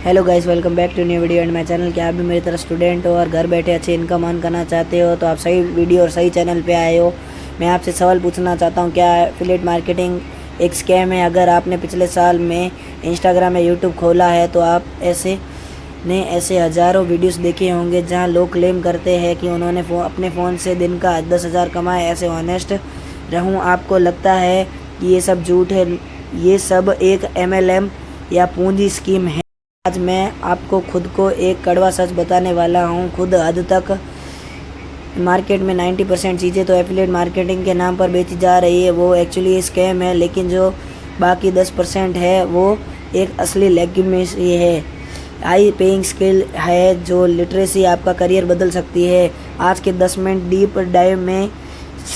Hello guys, welcome back to new video and my channel. क्या आप भी मेरी तरह स्टूडेंट हो और घर बैठे अच्छी इनकम अर्न करना चाहते हो तो आप सही वीडियो और सही चैनल पे आए हो। मैं आपसे सवाल पूछना चाहता हूँ, क्या एफिलिएट मार्केटिंग एक स्कैम है? अगर आपने पिछले साल में इंस्टाग्राम या यूट्यूब खोला है तो आप ऐसे हज़ारों वीडियोस देखे होंगे जहां लोग क्लेम करते हैं कि उन्होंने अपने फ़ोन से दिन का 10,000 कमाए। ऐसे ऑनेस्ट रहूं, आपको लगता है कि ये सब झूठ है? ये सब एक MLM या पूंजी स्कीम है। आज मैं आपको खुद को एक कड़वा सच बताने वाला हूँ। खुद हद तक मार्केट में 90% चीज़ें तो एफिलिएट मार्केटिंग के नाम पर बेची जा रही है, वो एक्चुअली स्कैम है। लेकिन जो बाकी 10% है वो एक असली लेगिमेसी है, हाई पेइंग स्किल है जो लिटरेसी आपका करियर बदल सकती है। आज के 10 मिनट डीप डाइव में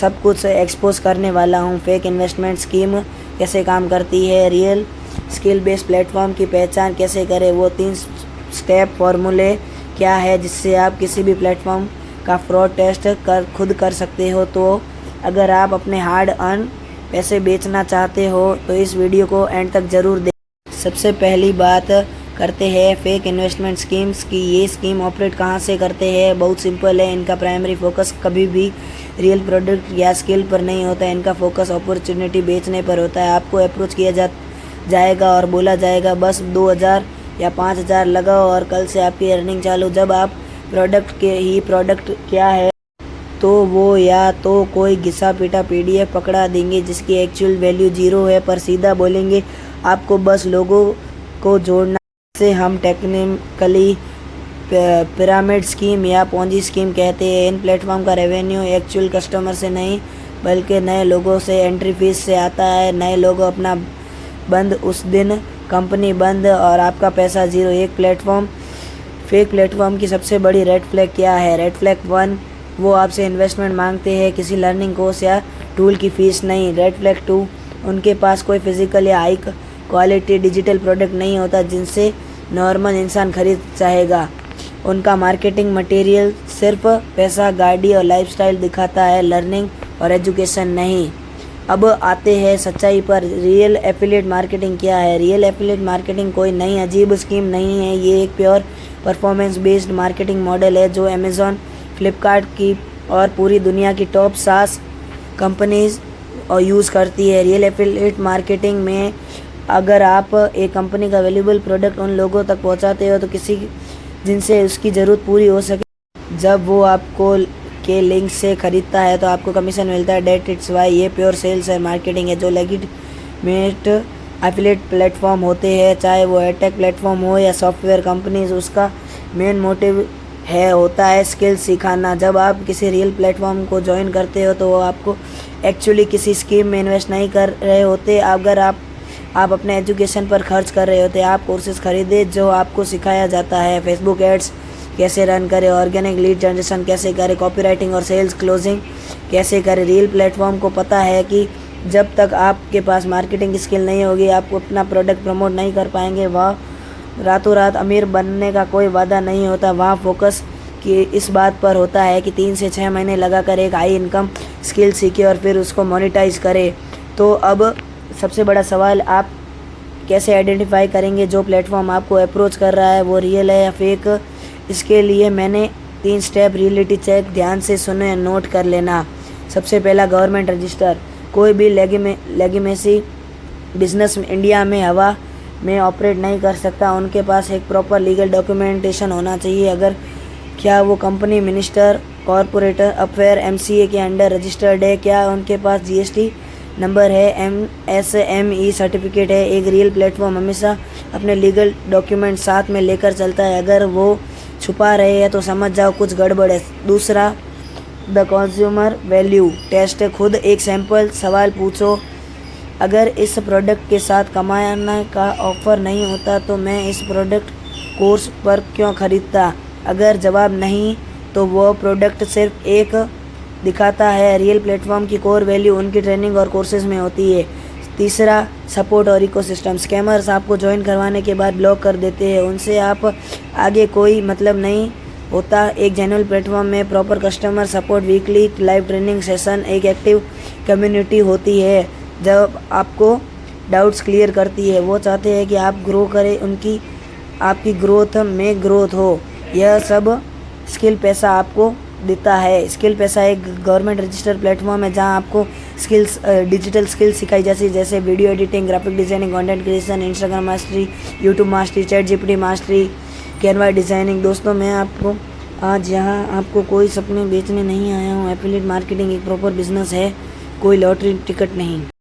सब कुछ एक्सपोज करने वाला हूँ। फेक इन्वेस्टमेंट स्कीम कैसे काम करती है, रियल स्किल बेस्ड प्लेटफॉर्म की पहचान कैसे करें, वो 3 स्टेप फॉर्मूले क्या है जिससे आप किसी भी प्लेटफॉर्म का फ्रॉड टेस्ट खुद कर सकते हो। तो अगर आप अपने हार्ड अर्न पैसे बेचना चाहते हो तो इस वीडियो को एंड तक ज़रूर देखें। सबसे पहली बात करते हैं फेक इन्वेस्टमेंट स्कीम्स की। ये स्कीम ऑपरेट कहाँ से करते हैं? बहुत सिंपल है। इनका प्राइमरी फोकस कभी भी रियल प्रोडक्ट या स्किल पर नहीं होता है। इनका फोकस अपॉर्चुनिटी बेचने पर होता है। आपको अप्रोच किया जाएगा और बोला जाएगा बस 2,000 या 5,000 लगाओ और कल से आपकी अर्निंग चालू। जब आप प्रोडक्ट क्या है तो वो या तो कोई घिसा पीटा PDF पकड़ा देंगे जिसकी एक्चुअल वैल्यू 0 है, पर सीधा बोलेंगे आपको बस लोगों को जोड़ना। से हम टेक्निकली पिरामिड स्कीम या पोंजी स्कीम कहते हैं। इन प्लेटफॉर्म का रेवेन्यू एक्चुअल कस्टमर से नहीं बल्कि नए लोगों से, एंट्री फीस से आता है। नए लोग अपना बंद उस दिन, कंपनी बंद और आपका पैसा 0। एक फेक प्लेटफॉर्म की सबसे बड़ी रेड फ्लैग क्या है? रेड फ्लैग 1, वो आपसे इन्वेस्टमेंट मांगते हैं, किसी लर्निंग कोर्स या टूल की फीस नहीं। रेड फ्लैग 2, उनके पास कोई फिजिकल या हाई क्वालिटी डिजिटल प्रोडक्ट नहीं होता जिनसे नॉर्मल इंसान खरीद चाहेगा। उनका मार्केटिंग मटेरियल सिर्फ पैसा, गाड़ी और लाइफस्टाइल दिखाता है, लर्निंग और एजुकेशन नहीं। अब आते हैं सच्चाई पर। रियल एफिलिएट मार्केटिंग क्या है? रियल एफिलिएट मार्केटिंग कोई नई अजीब स्कीम नहीं है। ये एक pure performance based marketing model है जो अमेज़ॉन, फ्लिपकार्ट की और पूरी दुनिया की टॉप SaaS कंपनीज और यूज़ करती है। रियल एफिलिएट मार्केटिंग में अगर आप एक कंपनी का वैल्यूएबल प्रोडक्ट उन लोगों तक पहुंचाते हो तो किसी जिनसे उसकी ज़रूरत पूरी हो सके, जब वो आपको के लिंक से खरीदता है तो आपको कमीशन मिलता है। डेट इट्स वाई ये प्योर सेल्स है मार्केटिंग है। जो लेजिटिमेट एफिलिएट प्लेटफॉर्म होते हैं, चाहे वो एडटेक प्लेटफॉर्म हो या सॉफ्टवेयर कंपनीज, उसका मेन मोटिव होता है स्किल सिखाना। जब आप किसी रियल प्लेटफॉर्म को ज्वाइन करते हो तो वो आपको एक्चुअली किसी स्कीम में इन्वेस्ट नहीं कर रहे होते। अगर आप अपने एजुकेशन पर खर्च कर रहे होते। आप कोर्सेज खरीदे जो आपको सिखाया जाता है, फेसबुक एड्स कैसे रन करें, ऑर्गेनिक लीड जनरेशन कैसे करें, कॉपीराइटिंग और सेल्स क्लोजिंग कैसे करें। रियल प्लेटफॉर्म को पता है कि जब तक आपके पास मार्केटिंग स्किल नहीं होगी आप अपना प्रोडक्ट प्रमोट नहीं कर पाएंगे। वह रातों रात अमीर बनने का कोई वादा नहीं होता। वहाँ फोकस कि इस बात पर होता है कि 3 से 6 महीने लगाकर एक हाई इनकम स्किल सीखे और फिर उसको मोनेटाइज करें। तो अब सबसे बड़ा सवाल, आप कैसे आइडेंटिफाई करेंगे जो प्लेटफॉर्म आपको अप्रोच कर रहा है वो रियल है या फेक? इसके लिए मैंने 3 स्टेप रियलिटी चेक ध्यान से सुने, नोट कर लेना। सबसे पहला, गवर्नमेंट रजिस्टर। कोई भी लेगिमेसी बिजनेस इंडिया में हवा में ऑपरेट नहीं कर सकता। उनके पास एक प्रॉपर लीगल डॉक्यूमेंटेशन होना चाहिए। अगर क्या वो company minister corporate affair MCA के अंडर रजिस्टर्ड है? क्या उनके पास GST नंबर है, MSME सर्टिफिकेट है? एक रियल प्लेटफॉर्म हमेशा अपने लीगल डॉक्यूमेंट साथ में लेकर चलता है। अगर वो छुपा रहे हैं तो समझ जाओ कुछ गड़बड़ है। दूसरा, द कंज्यूमर वैल्यू टेस्ट। खुद एक सैम्पल सवाल पूछो, अगर इस प्रोडक्ट के साथ कमाने का ऑफर नहीं होता तो मैं इस प्रोडक्ट कोर्स पर क्यों खरीदता? अगर जवाब नहीं तो वो प्रोडक्ट सिर्फ एक दिखाता है। रियल प्लेटफॉर्म की कोर वैल्यू उनकी ट्रेनिंग और कोर्सेज में होती है। तीसरा, सपोर्ट और इकोसिस्टम। स्कैमर्स आपको ज्वाइन करवाने के बाद ब्लॉक कर देते हैं, उनसे आप आगे कोई मतलब नहीं होता। एक जेन्युइन प्लेटफॉर्म में proper customer support, weekly live training session, एक एक्टिव कम्युनिटी होती है जब आपको डाउट्स क्लियर करती है। वो चाहते हैं कि आप ग्रो करें, उनकी आपकी ग्रोथ में ग्रोथ हो। यह सब स्किल पैसा आपको देता है। स्किल पैसा एक गवर्नमेंट रजिस्टर्ड प्लेटफॉर्म है जहां आपको स्किल्स डिजिटल स्किल्स सिखाई जाती जैसे video editing, graphic designing, content creation, Instagram mastery, YouTube mastery, chat GPT mastery, Canva designing. दोस्तों मैं आपको आज यहाँ आपको कोई सपने बेचने नहीं आया हूँ। एफिलिएट मार्केटिंग एक प्रॉपर बिजनेस है, कोई लॉटरी टिकट नहीं।